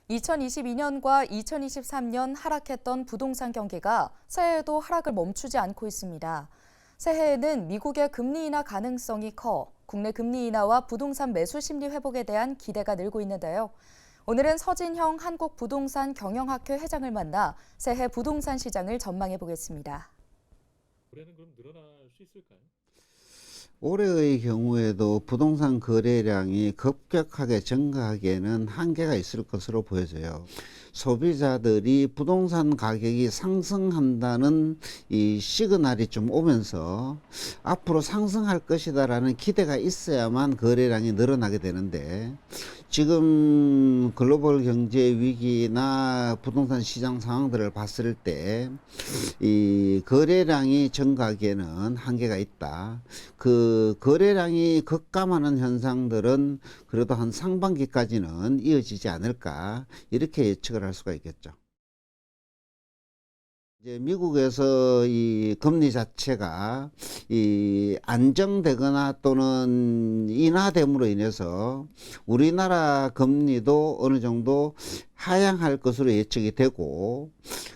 2022년과 2023년 하락했던 부동산 경기가 새해에도 하락을 멈추지 않고 있습니다. 새해에는 미국의 금리 인하 가능성이 커 국내 금리 인하와 부동산 매수 심리 회복에 대한 기대가 늘고 있는데요. 오늘은 서진형 한국부동산 경영학회 회장을 만나 새해 부동산 시장을 전망해 보겠습니다. 올해는 그럼 늘어날 수 있을까요? 올해의 경우에도 부동산 거래량이 급격하게 증가하기에는 한계가 있을 것으로 보여져요. 소비자들이 부동산 가격이 상승한다는 이 시그널이 좀 오면서 앞으로 상승할 것이다라는 기대가 있어야만 거래량이 늘어나게 되는데, 지금 글로벌 경제 위기나 부동산 시장 상황들을 봤을 때 이 거래량이 증가하기에는 한계가 있다. 그 거래량이 급감하는 현상들은 그래도 한 상반기까지는 이어지지 않을까, 이렇게 예측을 할 수가 있겠죠. 이제 미국에서 이 금리 자체가 이 안정되거나 또는 인하됨으로 인해서 우리나라 금리도 어느 정도 하향할 것으로 예측이 되고,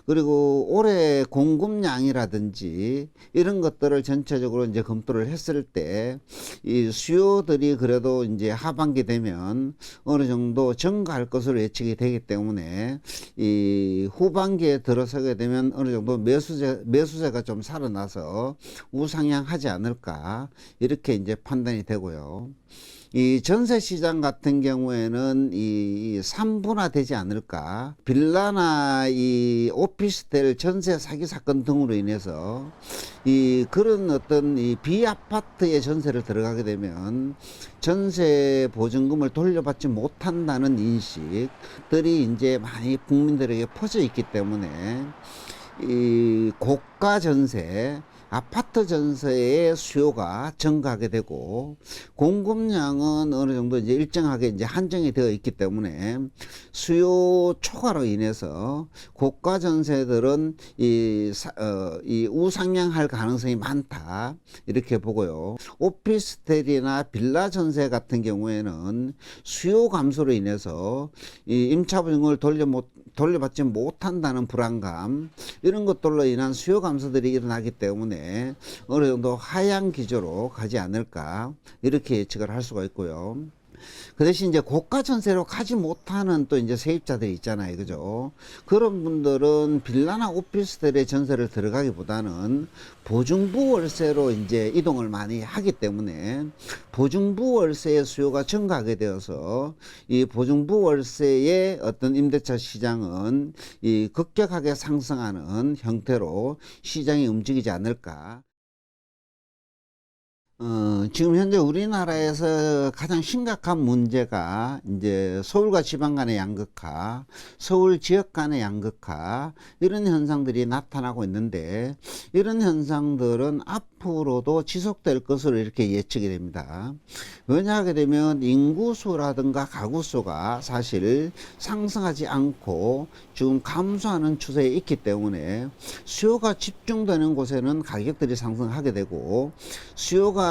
그리고 올해 공급량이라든지 이런 것들을 전체적으로 이제 검토를 했을 때 이 수요들이 그래도 이제 하반기 되면 어느 정도 증가할 것으로 예측이 되기 때문에 이 후반기에 들어서게 되면 어느 정도 매수세가 좀 살아나서 우상향하지 않을까, 이렇게 이제 판단이 되고요. 이 전세 시장 같은 경우에는 이 3분화 되지 않을까. 빌라나 이 오피스텔 전세 사기 사건 등으로 인해서 이 그런 어떤 이 비아파트의 전세를 들어가게 되면 전세 보증금을 돌려받지 못한다는 인식들이 이제 많이 국민들에게 퍼져 있기 때문에 이 고가 전세, 아파트 전세의 수요가 증가하게 되고, 공급량은 어느 정도 이제 일정하게 이제 한정이 되어 있기 때문에 수요 초과로 인해서 고가 전세들은 이 우상향할 가능성이 많다, 이렇게 보고요. 오피스텔이나 빌라 전세 같은 경우에는 수요 감소로 인해서 이 임차 보증금을 돌려받지 못한다는 불안감, 이런 것들로 인한 수요 감소들이 일어나기 때문에 어느 정도 하향 기조로 가지 않을까, 이렇게 예측을 할 수가 있고요. 그 대신 이제 고가 전세로 가지 못하는 또 이제 세입자들이 있잖아요, 그죠? 그런 분들은 빌라나 오피스텔의 전세를 들어가기보다는 보증부 월세로 이제 이동을 많이 하기 때문에 보증부 월세의 수요가 증가하게 되어서 이 보증부 월세의 어떤 임대차 시장은 이 급격하게 상승하는 형태로 시장이 움직이지 않을까. 지금 현재 우리나라에서 가장 심각한 문제가 이제 서울과 지방 간의 양극화, 서울 지역 간의 양극화, 이런 현상들이 나타나고 있는데, 이런 현상들은 앞으로도 지속될 것으로 이렇게 예측이 됩니다. 왜냐하게 되면 인구수라든가 가구수가 사실 상승하지 않고 지금 감소하는 추세에 있기 때문에 수요가 집중되는 곳에는 가격들이 상승하게 되고, 수요가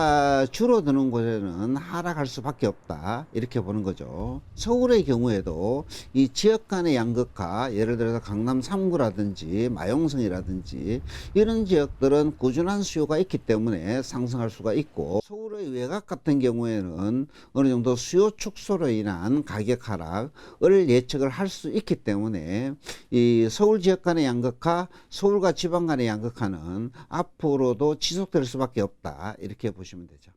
줄어드는 곳에는 하락할 수밖에 없다, 이렇게 보는 거죠. 서울의 경우에도 이 지역 간의 양극화, 예를 들어서 강남 3구라든지 마용성이라든지 이런 지역들은 꾸준한 수요가 있기 때문에 상승할 수가 있고, 서울의 외곽 같은 경우에는 어느 정도 수요 축소로 인한 가격 하락을 예측을 할 수 있기 때문에 이 서울 지역 간의 양극화, 서울과 지방 간의 양극화는 앞으로도 지속될 수밖에 없다, 이렇게 보시면 되죠.